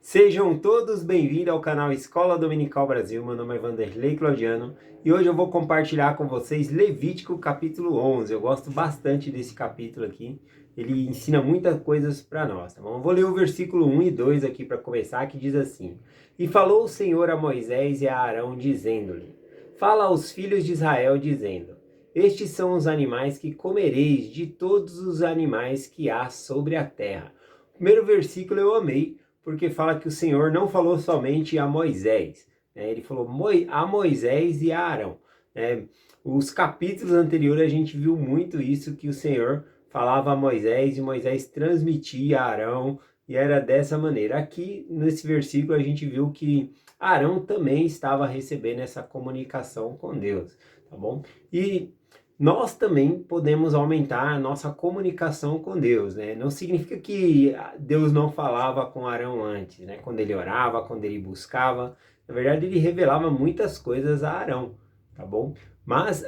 Sejam todos bem-vindos ao canal Escola Dominical Brasil. Meu nome é Vanderlei Claudiano e hoje eu vou compartilhar com vocês Levítico capítulo 11. Eu gosto bastante desse capítulo aqui, ele ensina muitas coisas para nós, tá bom? Eu vou ler o versículo 1 e 2 aqui para começar, que diz assim: E falou o Senhor a Moisés e a Arão, dizendo-lhe: Fala aos filhos de Israel, dizendo: Estes são os animais que comereis de todos os animais que há sobre a terra. O primeiro versículo eu amei, porque fala que o Senhor não falou somente a Moisés, né? Ele falou a Moisés e a Arão. Né? Os capítulos anteriores a gente viu muito isso, que o Senhor falava a Moisés e Moisés transmitia a Arão, e era dessa maneira. Aqui nesse versículo a gente viu que Arão também estava recebendo essa comunicação com Deus, tá bom? E nós também podemos aumentar a nossa comunicação com Deus, né? Não significa que Deus não falava com Arão antes, né? Quando ele orava, quando ele buscava. Na verdade, ele revelava muitas coisas a Arão, tá bom? Mas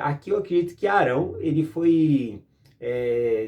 aqui eu acredito que Arão, ele foi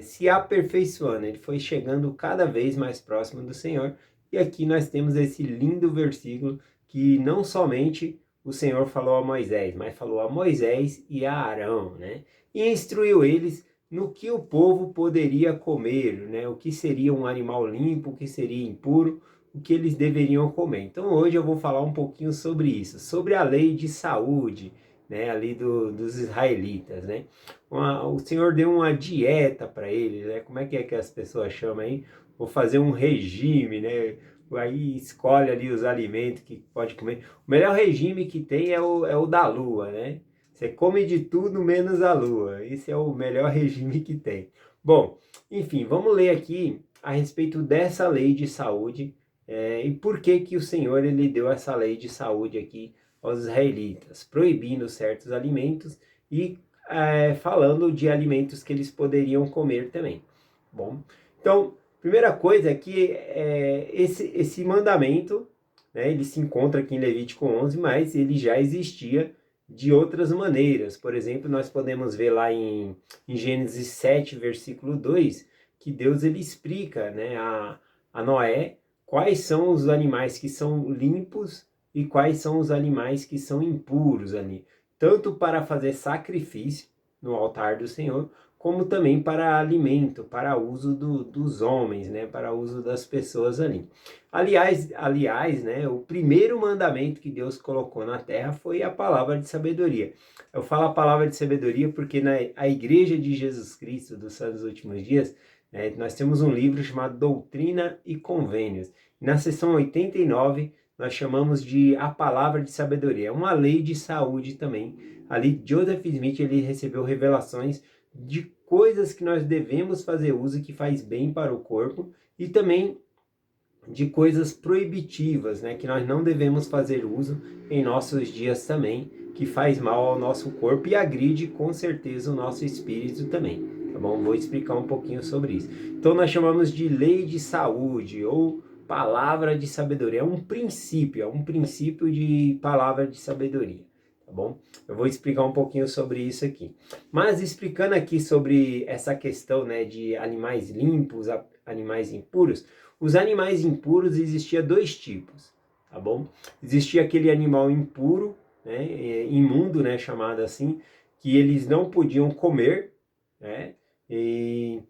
se aperfeiçoando, ele foi chegando cada vez mais próximo do Senhor. E aqui nós temos esse lindo versículo que não somente o Senhor falou a Moisés, mas falou a Moisés e a Arão, né? E instruiu eles no que o povo poderia comer, né? O que seria um animal limpo, o que seria impuro, o que eles deveriam comer. Então hoje eu vou falar um pouquinho sobre isso, sobre a lei de saúde, né? Ali dos israelitas, né? O Senhor deu uma dieta para eles, né? Como é que as pessoas chamam aí? Vou fazer um regime, né? Aí escolhe ali os alimentos que pode comer. O melhor regime que tem é o da lua, né? Você come de tudo menos a lua. Esse é o melhor regime que tem. Bom, enfim, vamos ler aqui a respeito dessa lei de saúde, e por que o Senhor ele deu essa lei de saúde aqui aos israelitas, proibindo certos alimentos e falando de alimentos que eles poderiam comer também. Bom, então, primeira coisa é que esse mandamento, né, ele se encontra aqui em Levítico 11, mas ele já existia de outras maneiras. Por exemplo, nós podemos ver lá em Gênesis 7, versículo 2, que Deus ele explica, né, a Noé quais são os animais que são limpos e quais são os animais que são impuros ali, tanto para fazer sacrifício no altar do Senhor, como também para alimento, para uso dos homens, né, para uso das pessoas ali. Aliás, né, o primeiro mandamento que Deus colocou na terra foi a palavra de sabedoria. Eu falo a palavra de sabedoria porque a Igreja de Jesus Cristo dos Santos Últimos Dias, né, nós temos um livro chamado Doutrina e Convênios. Na seção 89, nós chamamos de a palavra de sabedoria. É uma lei de saúde também. Ali, Joseph Smith, ele recebeu revelações de coisas que nós devemos fazer uso que faz bem para o corpo e também de coisas proibitivas, né, que nós não devemos fazer uso em nossos dias também, que faz mal ao nosso corpo e agride com certeza o nosso espírito também, tá bom? Vou explicar um pouquinho sobre isso. Então nós chamamos de lei de saúde ou palavra de sabedoria, é um princípio de palavra de sabedoria, tá bom? Eu vou explicar um pouquinho sobre isso aqui. Mas explicando aqui sobre essa questão, né, de animais limpos, animais impuros, os animais impuros existia dois tipos, tá bom? Existia aquele animal impuro, né, imundo, né, chamado assim, que eles não podiam comer, né, e,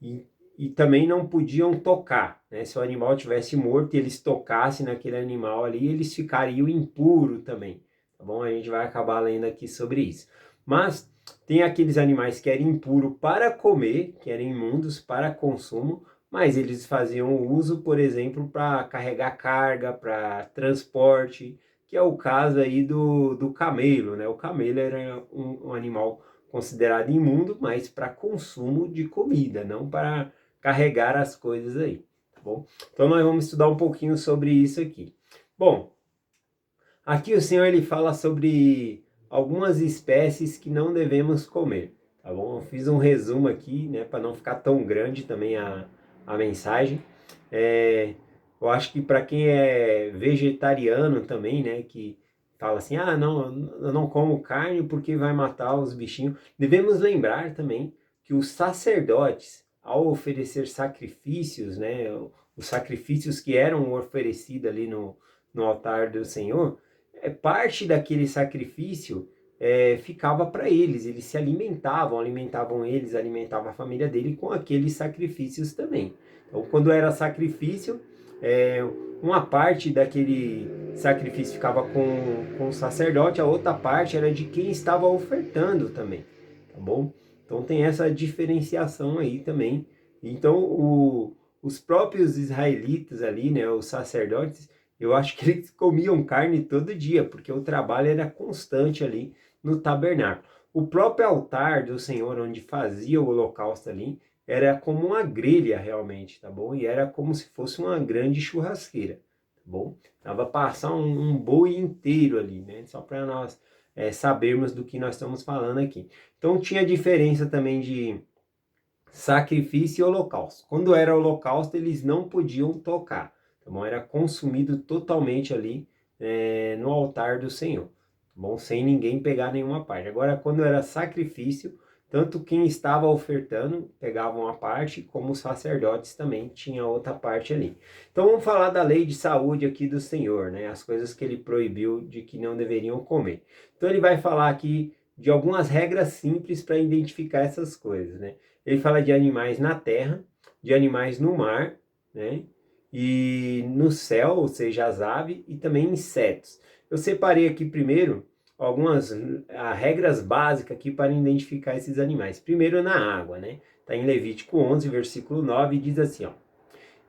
e, e também não podiam tocar, né? Se o animal tivesse morto e eles tocassem naquele animal ali, eles ficariam impuros também, tá bom? A gente vai acabar lendo aqui sobre isso. Mas tem aqueles animais que eram impuros para comer, que eram imundos para consumo, mas eles faziam uso, por exemplo, para carregar carga, para transporte, que é o caso aí do camelo, né? O camelo era um animal considerado imundo, mas para consumo de comida, não para carregar as coisas aí, tá bom? Então nós vamos estudar um pouquinho sobre isso aqui. Bom, aqui o Senhor ele fala sobre algumas espécies que não devemos comer, tá bom? Eu fiz um resumo aqui, né, para não ficar tão grande também a mensagem. Eu acho que para quem é vegetariano também, né, que fala assim, ah, não, eu não como carne porque vai matar os bichinhos. Devemos lembrar também que os sacerdotes, ao oferecer sacrifícios, né, os sacrifícios que eram oferecidos ali no altar do Senhor, parte daquele sacrifício ficava para eles se alimentavam eles, alimentavam a família dele com aqueles sacrifícios também. Então, quando era sacrifício, é, uma parte daquele sacrifício ficava com o sacerdote, a outra parte era de quem estava ofertando também, tá bom? Então tem essa diferenciação aí também. Então os próprios israelitas ali, né, os sacerdotes, eu acho que eles comiam carne todo dia, porque o trabalho era constante ali no tabernáculo. O próprio altar do Senhor, onde fazia o holocausto ali, era como uma grelha realmente, tá bom? E era como se fosse uma grande churrasqueira, tá bom? Dava para passar um boi inteiro ali, né? Só para nós sabermos do que nós estamos falando aqui. Então tinha diferença também de sacrifício e holocausto. Quando era holocausto, eles não podiam tocar, tá bom? Era consumido totalmente ali no altar do Senhor, tá bom? Sem ninguém pegar nenhuma parte. Agora, quando era sacrifício, tanto quem estava ofertando pegava uma parte, como os sacerdotes também tinha outra parte ali. Então vamos falar da lei de saúde aqui do Senhor, né? As coisas que ele proibiu de que não deveriam comer. Então ele vai falar aqui de algumas regras simples para identificar essas coisas, né? Ele fala de animais na terra, de animais no mar, né? E no céu, ou seja, as aves, e também insetos. Eu separei aqui primeiro algumas regras básicas aqui para identificar esses animais. Primeiro na água, né? Está em Levítico 11, versículo 9, e diz assim, ó: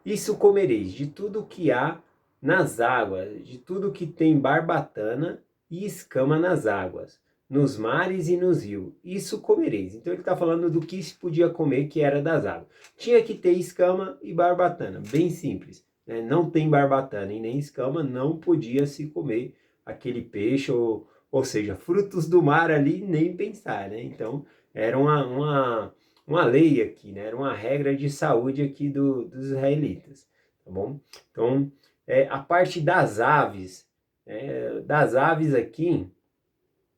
Isso comereis de tudo que há nas águas, de tudo que tem barbatana e escama nas águas, nos mares e nos rios. Isso comereis. Então ele está falando do que se podia comer, que era das águas. Tinha que ter escama e barbatana, bem simples, né? Não tem barbatana e nem escama, não podia se comer aquele peixe, ou seja, frutos do mar ali, nem pensar, né? Então era uma lei aqui, né? Era uma regra de saúde aqui dos israelitas, tá bom? Então, a parte das aves aqui,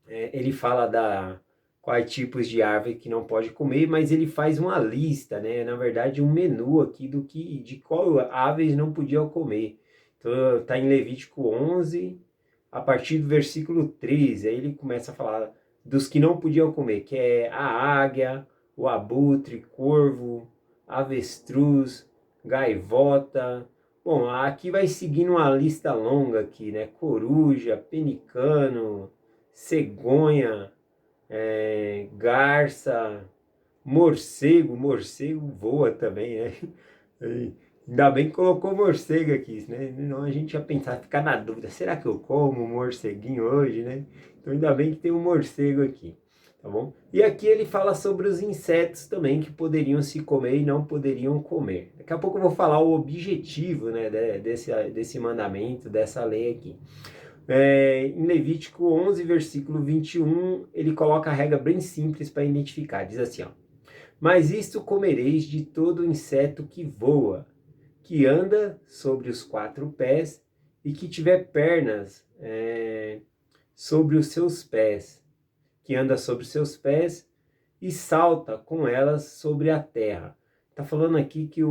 ele fala quais tipos de ave que não pode comer, mas ele faz uma lista, né? Na verdade, um menu aqui de qual aves não podiam comer. Então, tá em Levítico 11, a partir do versículo 13, aí ele começa a falar dos que não podiam comer, que é a águia, o abutre, corvo, avestruz, gaivota. Bom, aqui vai seguindo uma lista longa aqui, né? Coruja, penicano, cegonha, garça, morcego voa também, né? Ainda bem que colocou morcego aqui, né? Não, a gente ia pensar, ficar na dúvida, será que eu como um morceguinho hoje, né? Então ainda bem que tem um morcego aqui, tá bom? E aqui ele fala sobre os insetos também que poderiam se comer e não poderiam comer. Daqui a pouco eu vou falar o objetivo, né, desse mandamento, dessa lei aqui. Em Levítico 11, versículo 21, ele coloca a regra bem simples para identificar. Diz assim, ó: Mas isto comereis de todo inseto que voa, que anda sobre os quatro pés e que tiver pernas sobre os seus pés, que anda sobre os seus pés e salta com elas sobre a terra. Está falando aqui que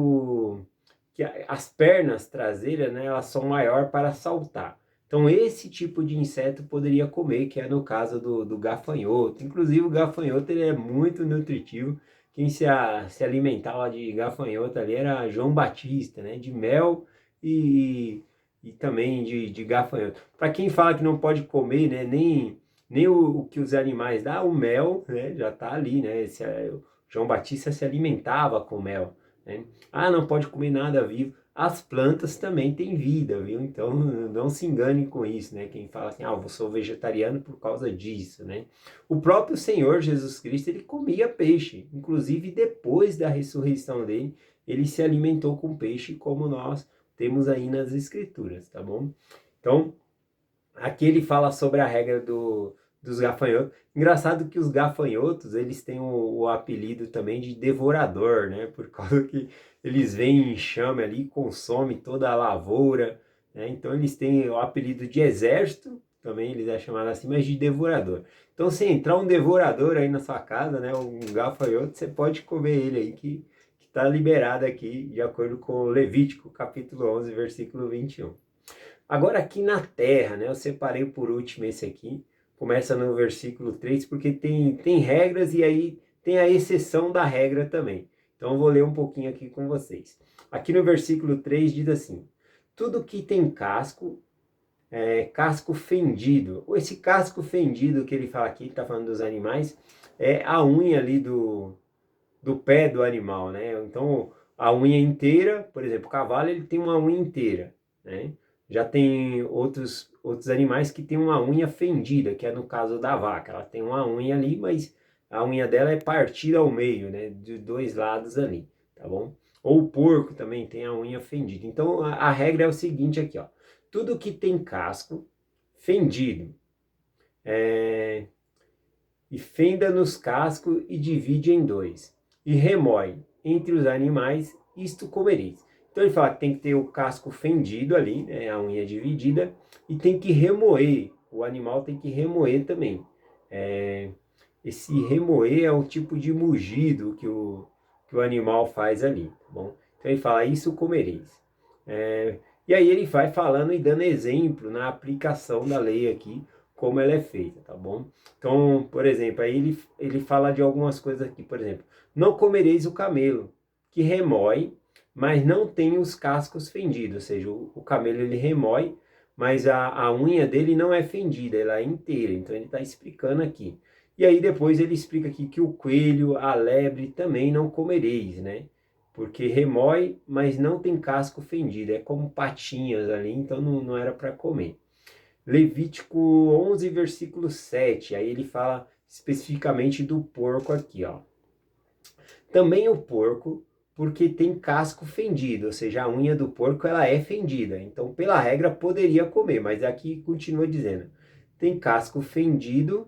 as pernas traseiras, né, elas são maior para saltar. Então esse tipo de inseto poderia comer, que é no caso do gafanhoto. Inclusive o gafanhoto ele é muito nutritivo. Quem se alimentava de gafanhoto ali era João Batista, né, de mel e também de gafanhoto. Para quem fala que não pode comer, né, nem o que os animais dão, o mel, né, já está ali, né? João Batista se alimentava com mel, né? Ah, não pode comer nada vivo. As plantas também têm vida, viu? Então não se engane com isso, né? Quem fala assim, eu sou vegetariano por causa disso, né? O próprio Senhor Jesus Cristo, ele comia peixe, inclusive depois da ressurreição dele, ele se alimentou com peixe, como nós temos aí nas Escrituras, tá bom? Então, aqui ele fala sobre a regra dos gafanhotos. Engraçado que os gafanhotos, eles têm o apelido também de devorador, né? Por causa que eles vêm em enxame ali, consomem toda a lavoura, né? Então eles têm o apelido de exército, também eles é chamado assim, mas de devorador. Então se entrar um devorador aí na sua casa, né? Um gafanhoto, você pode comer ele aí, que está liberada aqui, de acordo com Levítico, capítulo 11, versículo 21. Agora aqui na terra, né, eu separei por último esse aqui, começa no versículo 3, porque tem regras e aí tem a exceção da regra também. Então eu vou ler um pouquinho aqui com vocês. Aqui no versículo 3 diz assim: tudo que tem casco, casco fendido. Esse casco fendido que ele fala aqui, está falando dos animais, é a unha ali do pé do animal, né? Então a unha inteira, por exemplo, o cavalo ele tem uma unha inteira, né? Já tem outros animais que tem uma unha fendida, que é no caso da vaca. Ela tem uma unha ali, mas a unha dela é partida ao meio, né? De dois lados ali, tá bom? Ou o porco também tem a unha fendida. Então a regra é o seguinte aqui, ó. Tudo que tem casco fendido, e fenda nos cascos e divide em dois, e remói entre os animais, isto comereis. Então ele fala que tem que ter o casco fendido ali, né, a unha dividida, e tem que remoer, o animal tem que remoer também. Esse remoer é o tipo de mugido que o animal faz ali, tá bom? Então ele fala, isso comereis. E aí ele vai falando e dando exemplo na aplicação da lei aqui, como ela é feita, tá bom? Então, por exemplo, aí ele fala de algumas coisas aqui, por exemplo, não comereis o camelo, que remói, mas não tem os cascos fendidos, ou seja, o camelo ele remói, mas a unha dele não é fendida, ela é inteira, então ele está explicando aqui. E aí depois ele explica aqui que o coelho, a lebre também não comereis, né? Porque remói, mas não tem casco fendido, é como patinhas ali, então não era para comer. Levítico 11, versículo 7, aí ele fala especificamente do porco aqui, ó. Também o porco, porque tem casco fendido, ou seja, a unha do porco ela é fendida, então pela regra poderia comer, mas aqui continua dizendo, tem casco fendido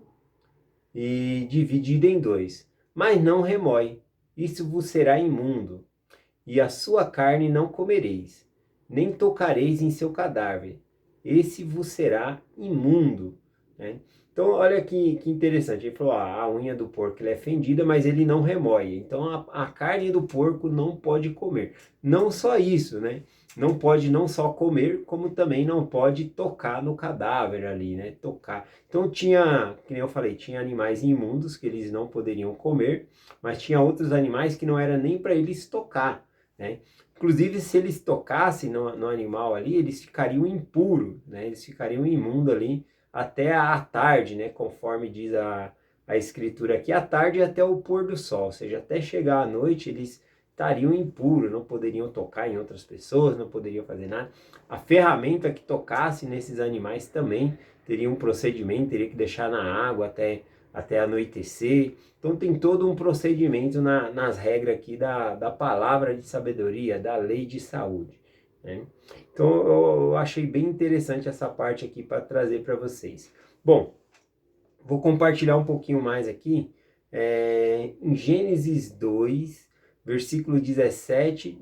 e dividido em dois, mas não remói, isso vos será imundo, e a sua carne não comereis, nem tocareis em seu cadáver, esse vos será imundo, né? Então, olha que interessante, ele falou, a unha do porco ela é fendida, mas ele não remói, então a carne do porco não pode comer. Não só isso, né? Não pode não só comer, como também não pode tocar no cadáver ali, né? Tocar. Então tinha, que nem eu falei, tinha animais imundos que eles não poderiam comer, mas tinha outros animais que não era nem para eles tocar, né? Inclusive, se eles tocassem no animal ali, eles ficariam impuros, né? Eles ficariam imundos ali até a tarde, né? Conforme diz a escritura aqui, a tarde até o pôr do sol, ou seja, até chegar à noite eles estariam impuros, não poderiam tocar em outras pessoas, não poderiam fazer nada. A ferramenta que tocasse nesses animais também teria um procedimento, teria que deixar na água até anoitecer. Então tem todo um procedimento nas regras aqui da palavra de sabedoria, da lei de saúde, né? Então eu achei bem interessante essa parte aqui para trazer para vocês. Bom, vou compartilhar um pouquinho mais aqui, em Gênesis 2, versículo 17,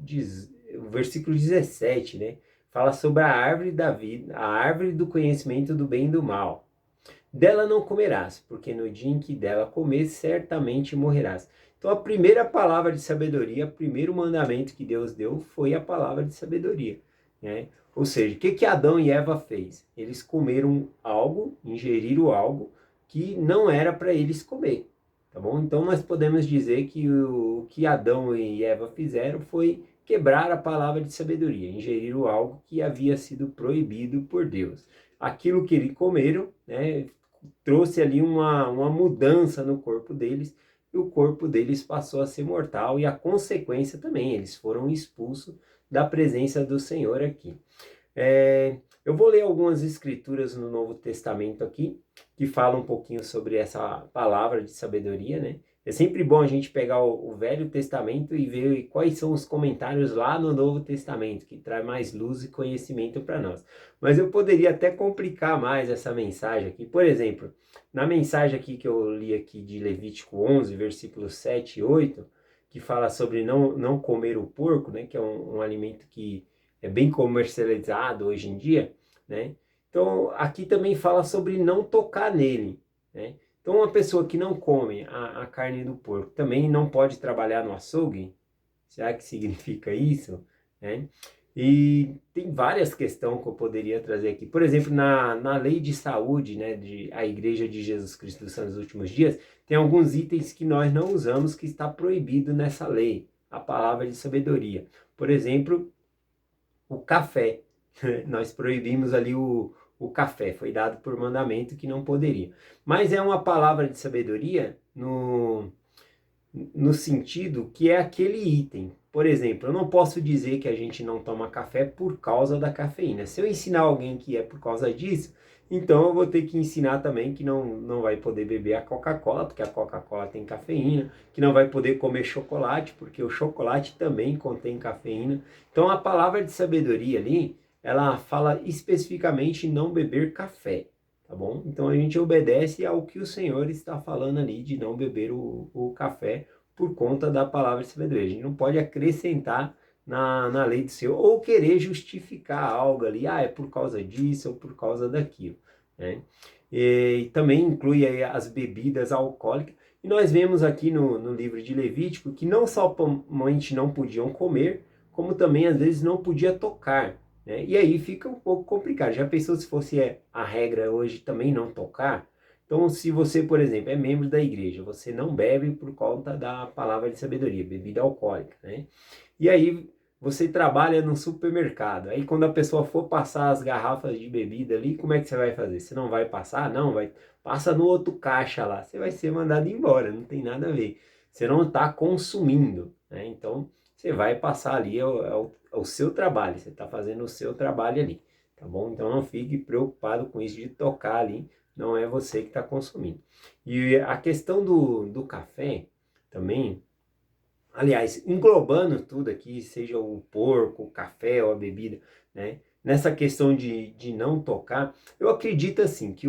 versículo 17, né? Fala sobre a árvore da vida, a árvore do conhecimento do bem e do mal. Dela não comerás, porque no dia em que dela comer, certamente morrerás. Então a primeira palavra de sabedoria, o primeiro mandamento que Deus deu foi a palavra de sabedoria, né? Ou seja, o que Adão e Eva fez? Eles comeram algo, ingeriram algo que não era para eles comer, tá bom? Então nós podemos dizer que o que Adão e Eva fizeram foi quebrar a palavra de sabedoria, ingeriram algo que havia sido proibido por Deus. Aquilo que eles comeram, né, trouxe ali uma mudança no corpo deles, e o corpo deles passou a ser mortal, e a consequência também, eles foram expulsos da presença do Senhor aqui. Eu vou ler algumas escrituras no Novo Testamento aqui, que falam um pouquinho sobre essa palavra de sabedoria, né? É sempre bom a gente pegar o Velho Testamento e ver quais são os comentários lá no Novo Testamento, que traz mais luz e conhecimento para nós. Mas eu poderia até complicar mais essa mensagem aqui. Por exemplo, na mensagem aqui que eu li aqui de Levítico 11, versículos 7 e 8, que fala sobre não comer o porco, né? Que é um alimento que é bem comercializado hoje em dia, né? Então, aqui também fala sobre não tocar nele, né? Então, uma pessoa que não come a carne do porco também não pode trabalhar no açougue? Será que significa isso? Né? E tem várias questões que eu poderia trazer aqui. Por exemplo, na lei de saúde, né, de a Igreja de Jesus Cristo dos Santos dos Últimos Dias, tem alguns itens que nós não usamos que está proibido nessa lei, a palavra de sabedoria. Por exemplo, o café. Nós proibimos ali o café, foi dado por mandamento que não poderia. Mas é uma palavra de sabedoria no sentido que é aquele item. Por exemplo, eu não posso dizer que a gente não toma café por causa da cafeína. Se eu ensinar alguém que é por causa disso, então eu vou ter que ensinar também que não vai poder beber a Coca-Cola, porque a Coca-Cola tem cafeína, que não vai poder comer chocolate, porque o chocolate também contém cafeína. Então a palavra de sabedoria ali, ela fala especificamente não beber café. Tá bom? Então a gente obedece ao que o Senhor está falando ali de não beber o café por conta da palavra de sabedoria. A gente não pode acrescentar na lei do Senhor ou querer justificar algo ali, é por causa disso ou por causa daquilo. Né? E também inclui aí as bebidas alcoólicas. E nós vemos aqui no livro de Levítico que não somente não podiam comer, como também às vezes não podia tocar. Né? E aí fica um pouco complicado. Já pensou se fosse a regra hoje também não tocar? Então, se você, por exemplo, é membro da igreja, você não bebe por conta da palavra de sabedoria, bebida alcoólica, né? E aí você trabalha no supermercado. Aí quando a pessoa for passar as garrafas de bebida ali, como é que você vai fazer? Você não vai passar? Não, vai. Passa no outro caixa lá. Você vai ser mandado embora, não tem nada a ver. Você não está consumindo, né? Então, você vai passar ali, é o seu trabalho. Você está fazendo o seu trabalho ali, tá bom? Então não fique preocupado com isso de tocar ali, não é você que está consumindo. E a questão do café também, aliás, englobando tudo aqui, seja o porco, o café ou a bebida, né? Nessa questão de não tocar, eu acredito assim que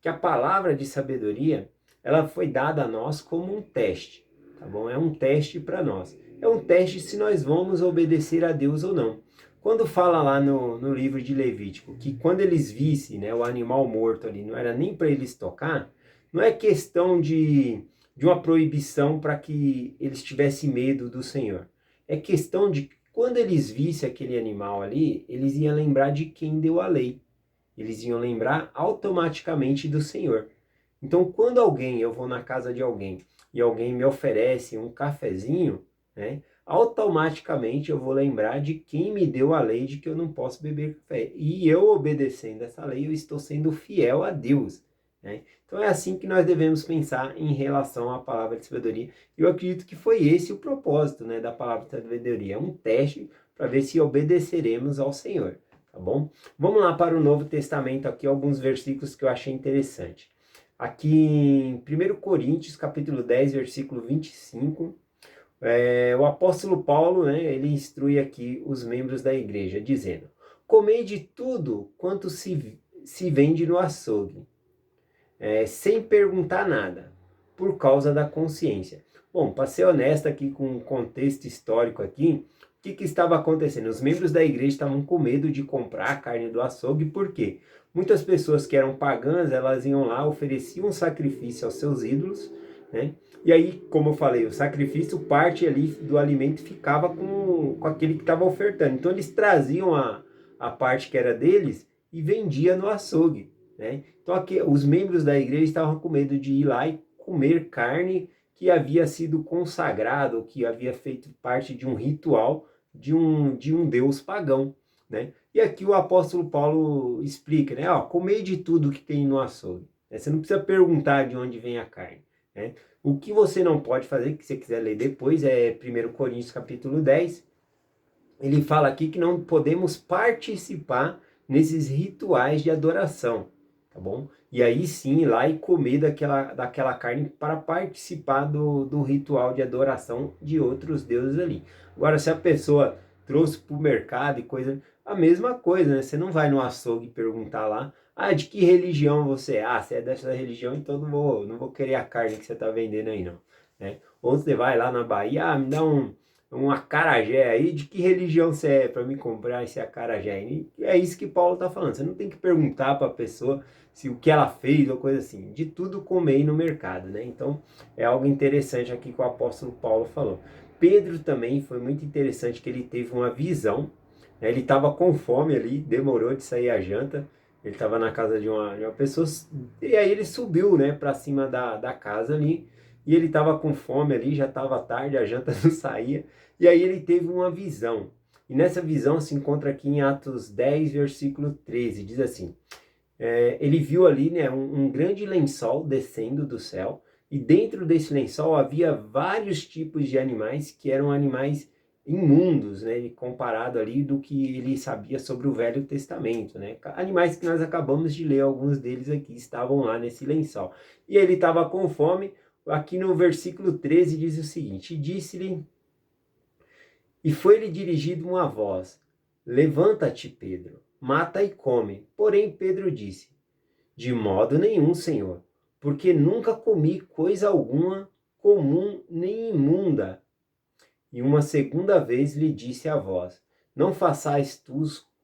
a palavra de sabedoria, ela foi dada a nós como um teste, tá bom? É um teste para nós. É um teste se nós vamos obedecer a Deus ou não. Quando fala lá no livro de Levítico que quando eles vissem, né, o animal morto ali, não era nem para eles tocar, não é questão de uma proibição para que eles tivessem medo do Senhor. É questão de que quando eles vissem aquele animal ali, eles iam lembrar de quem deu a lei. Eles iam lembrar automaticamente do Senhor. Então, quando eu vou na casa de alguém e alguém me oferece um cafezinho, né, automaticamente eu vou lembrar de quem me deu a lei de que eu não posso beber café. E eu obedecendo essa lei, eu estou sendo fiel a Deus. Né? Então é assim que nós devemos pensar em relação à palavra de sabedoria. Eu acredito que foi esse o propósito, né, da palavra de sabedoria. É um teste para ver se obedeceremos ao Senhor. Tá bom? Vamos lá para o Novo Testamento aqui, alguns versículos que eu achei interessante. Aqui em 1 Coríntios, capítulo 10, versículo 25, o apóstolo Paulo, né, ele instrui aqui os membros da igreja, dizendo: comei de tudo quanto se vende no açougue, sem perguntar nada, por causa da consciência. Bom, para ser honesto aqui com o contexto histórico aqui, o que estava acontecendo? Os membros da igreja estavam com medo de comprar a carne do açougue, por quê? Muitas pessoas que eram pagãs, elas iam lá, ofereciam um sacrifício aos seus ídolos, né? E aí, como eu falei, o sacrifício, parte ali do alimento ficava com aquele que estava ofertando. Então eles traziam a parte que era deles e vendia no açougue, né? Então aqui, os membros da igreja estavam com medo de ir lá e comer carne que havia sido consagrado, que havia feito parte de um ritual de um deus pagão, né? E aqui o apóstolo Paulo explica, né? Ó, comei de tudo que tem no açougue. Né? Você não precisa perguntar de onde vem a carne, né? O que você não pode fazer, que você quiser ler depois, é 1 Coríntios capítulo 10. Ele fala aqui que não podemos participar nesses rituais de adoração, tá bom? E aí sim, ir lá e comer daquela carne para participar do ritual de adoração de outros deuses ali. Agora, se a pessoa trouxe para o mercado e coisa, a mesma coisa, né? Você não vai no açougue perguntar lá, de que religião você é? Você é dessa religião, então não vou querer a carne que você está vendendo aí, não. Né? Ou você vai lá na Bahia, me dá um acarajé aí, de que religião você é para me comprar esse acarajé? E é isso que Paulo está falando. Você não tem que perguntar para a pessoa se o que ela fez ou coisa assim. De tudo comer no mercado, né? Então é algo interessante aqui que o apóstolo Paulo falou. Pedro também foi muito interessante que ele teve uma visão, né? Ele estava com fome ali, demorou de sair a janta, ele estava na casa de uma pessoa, e aí ele subiu, né, para cima da casa ali, e ele estava com fome ali, já estava tarde, a janta não saía, e aí ele teve uma visão. E nessa visão se encontra aqui em Atos 10, versículo 13, diz assim: ele viu ali, né, um grande lençol descendo do céu, e dentro desse lençol havia vários tipos de animais que eram animais imundos, né, comparado ali do que ele sabia sobre o Velho Testamento, né, animais que nós acabamos de ler, alguns deles aqui estavam lá nesse lençol. E ele estava com fome. Aqui no versículo 13 diz o seguinte: e disse-lhe, e foi-lhe dirigido uma voz: levanta-te, Pedro, mata e come. Porém Pedro disse: de modo nenhum, Senhor, porque nunca comi coisa alguma comum nem imunda. E uma segunda vez lhe disse a voz: não façais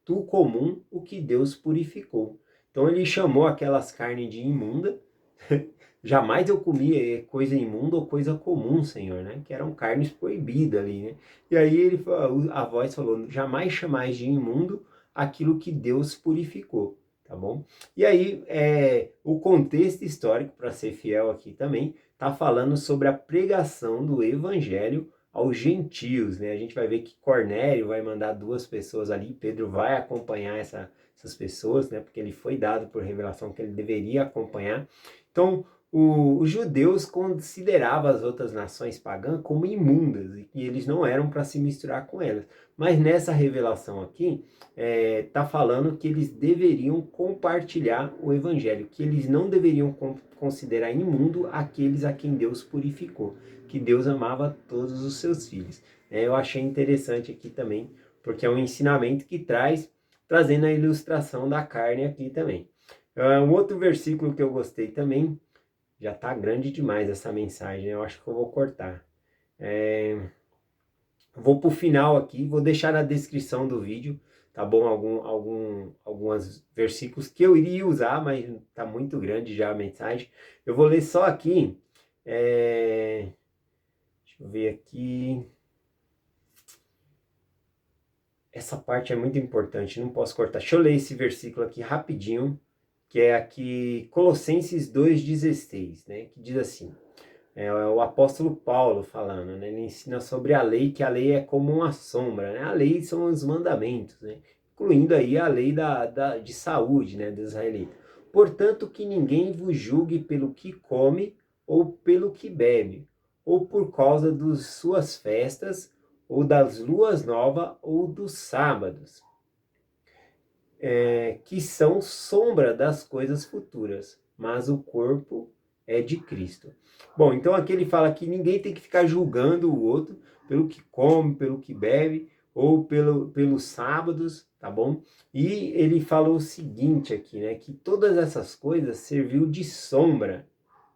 tu comum o que Deus purificou. Então ele chamou aquelas carnes de imunda. Jamais eu comi coisa imunda ou coisa comum, Senhor, né? Que eram carnes proibidas ali, né? E aí a voz falou: jamais chamais de imundo aquilo que Deus purificou, tá bom? E aí o contexto histórico, para ser fiel aqui também, tá falando sobre a pregação do evangelho aos gentios, né? A gente vai ver que Cornélio vai mandar 2 pessoas ali, Pedro vai acompanhar essas pessoas, né? Porque ele foi dado por revelação que ele deveria acompanhar. Então, os judeus consideravam as outras nações pagãs como imundas e que eles não eram para se misturar com elas. Mas nessa revelação aqui, está falando que eles deveriam compartilhar o evangelho, que eles não deveriam considerar imundo aqueles a quem Deus purificou, que Deus amava todos os seus filhos. Eu achei interessante aqui também, porque é um ensinamento que trazendo a ilustração da carne aqui também. Um outro versículo que eu gostei também, já está grande demais essa mensagem, eu acho que eu vou cortar. Vou para o final aqui, vou deixar na descrição do vídeo, tá bom? Alguns versículos que eu iria usar, mas está muito grande já a mensagem. Eu vou ler só aqui. Deixa eu ver aqui. Essa parte é muito importante, não posso cortar. Deixa eu ler esse versículo aqui rapidinho, que é aqui Colossenses 2,16, né? Que diz assim: o apóstolo Paulo falando, né? Ele ensina sobre a lei, que a lei é como uma sombra, né? A lei são os mandamentos, né? Incluindo aí a lei de saúde, né? Dos israelitas. Portanto, que ninguém vos julgue pelo que come ou pelo que bebe, ou por causa das suas festas, ou das luas novas, ou dos sábados, que são sombra das coisas futuras, mas o corpo é de Cristo. Bom, então aqui ele fala que ninguém tem que ficar julgando o outro pelo que come, pelo que bebe, ou pelos sábados, tá bom? E ele falou o seguinte aqui, né, que todas essas coisas serviu de sombra,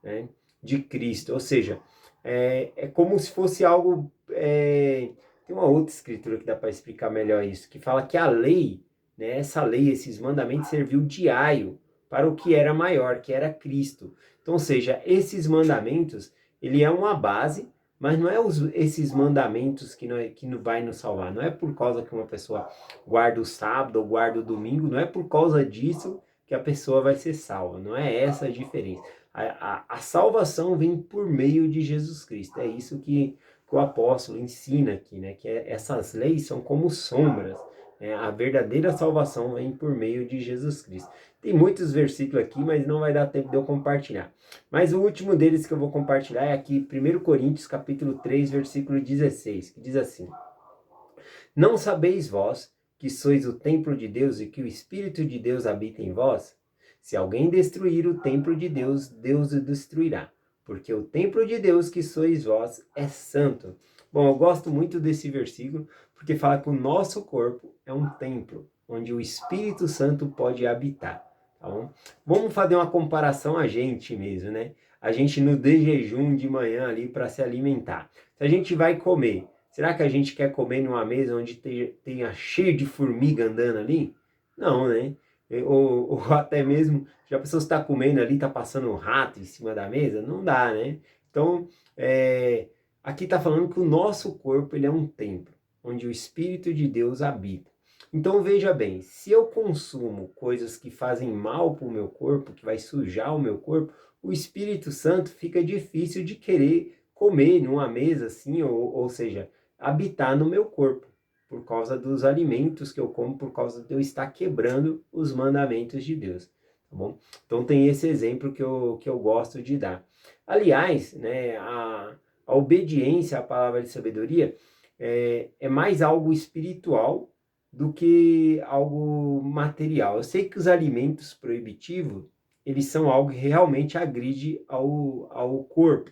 né, de Cristo, ou seja, é como se fosse algo... tem uma outra escritura que dá para explicar melhor isso, que fala que a lei, né, essa lei, esses mandamentos serviu de aio para o que era maior, que era Cristo. Então, ou seja, esses mandamentos, ele é uma base, mas não é esses mandamentos que não vai nos salvar. Não é por causa que uma pessoa guarda o sábado ou guarda o domingo, não é por causa disso que a pessoa vai ser salva. Não é essa a diferença. A salvação vem por meio de Jesus Cristo. É isso que o apóstolo ensina aqui, né? Que essas leis são como sombras. A verdadeira salvação vem por meio de Jesus Cristo. Tem muitos versículos aqui, mas não vai dar tempo de eu compartilhar. Mas o último deles que eu vou compartilhar é aqui, 1 Coríntios, capítulo 3, versículo 16, que diz assim: não sabeis vós que sois o templo de Deus e que o Espírito de Deus habita em vós? Se alguém destruir o templo de Deus, Deus o destruirá, porque o templo de Deus que sois vós é santo. Bom, eu gosto muito desse versículo, porque fala que o nosso corpo é um templo, onde o Espírito Santo pode habitar. Tá bom? Vamos fazer uma comparação a gente mesmo, né? A gente no de jejum de manhã ali para se alimentar. Se a gente vai comer, será que a gente quer comer numa mesa onde tenha cheio de formiga andando ali? Não, né? Ou até mesmo, já a pessoa está comendo ali, está passando um rato em cima da mesa? Não dá, né? Então, aqui está falando que o nosso corpo ele é um templo, onde o Espírito de Deus habita. Então veja bem, se eu consumo coisas que fazem mal para o meu corpo, que vai sujar o meu corpo, o Espírito Santo fica difícil de querer comer numa mesa assim, ou seja, habitar no meu corpo, por causa dos alimentos que eu como, por causa de eu estar quebrando os mandamentos de Deus, tá bom? Então tem esse exemplo que eu gosto de dar. Aliás, né, a obediência à palavra de sabedoria é mais algo espiritual do que algo material. Eu sei que os alimentos proibitivos, eles são algo que realmente agride ao corpo,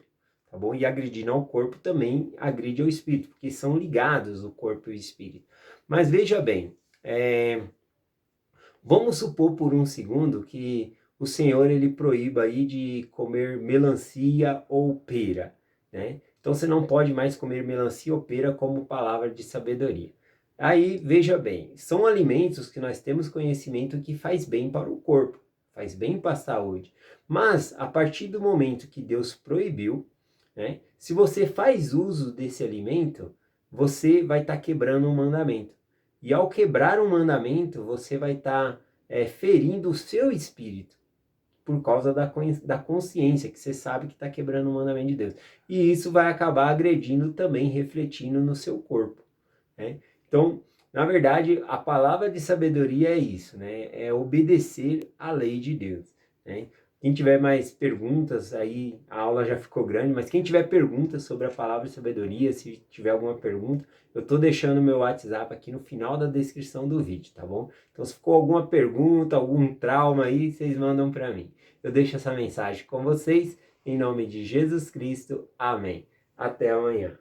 tá bom? E agredindo ao corpo também agride ao espírito, porque são ligados o corpo e o espírito. Mas veja bem, vamos supor por um segundo que o Senhor ele proíba aí de comer melancia ou pera, né? Então você não pode mais comer melancia ou pera como palavra de sabedoria. Aí, veja bem, são alimentos que nós temos conhecimento que faz bem para o corpo, faz bem para a saúde. Mas, a partir do momento que Deus proibiu, né, se você faz uso desse alimento, você vai estar quebrando um mandamento. E ao quebrar um mandamento, você vai estar ferindo o seu espírito, por causa da consciência, que você sabe que está quebrando o mandamento de Deus. E isso vai acabar agredindo também, refletindo no seu corpo, né? Então, na verdade, a palavra de sabedoria é isso, né? É obedecer à lei de Deus, né? Quem tiver mais perguntas, aí a aula já ficou grande, mas quem tiver perguntas sobre a palavra de sabedoria, se tiver alguma pergunta, eu estou deixando o meu WhatsApp aqui no final da descrição do vídeo, tá bom? Então, se ficou alguma pergunta, algum trauma aí, vocês mandam para mim. Eu deixo essa mensagem com vocês, em nome de Jesus Cristo. Amém. Até amanhã.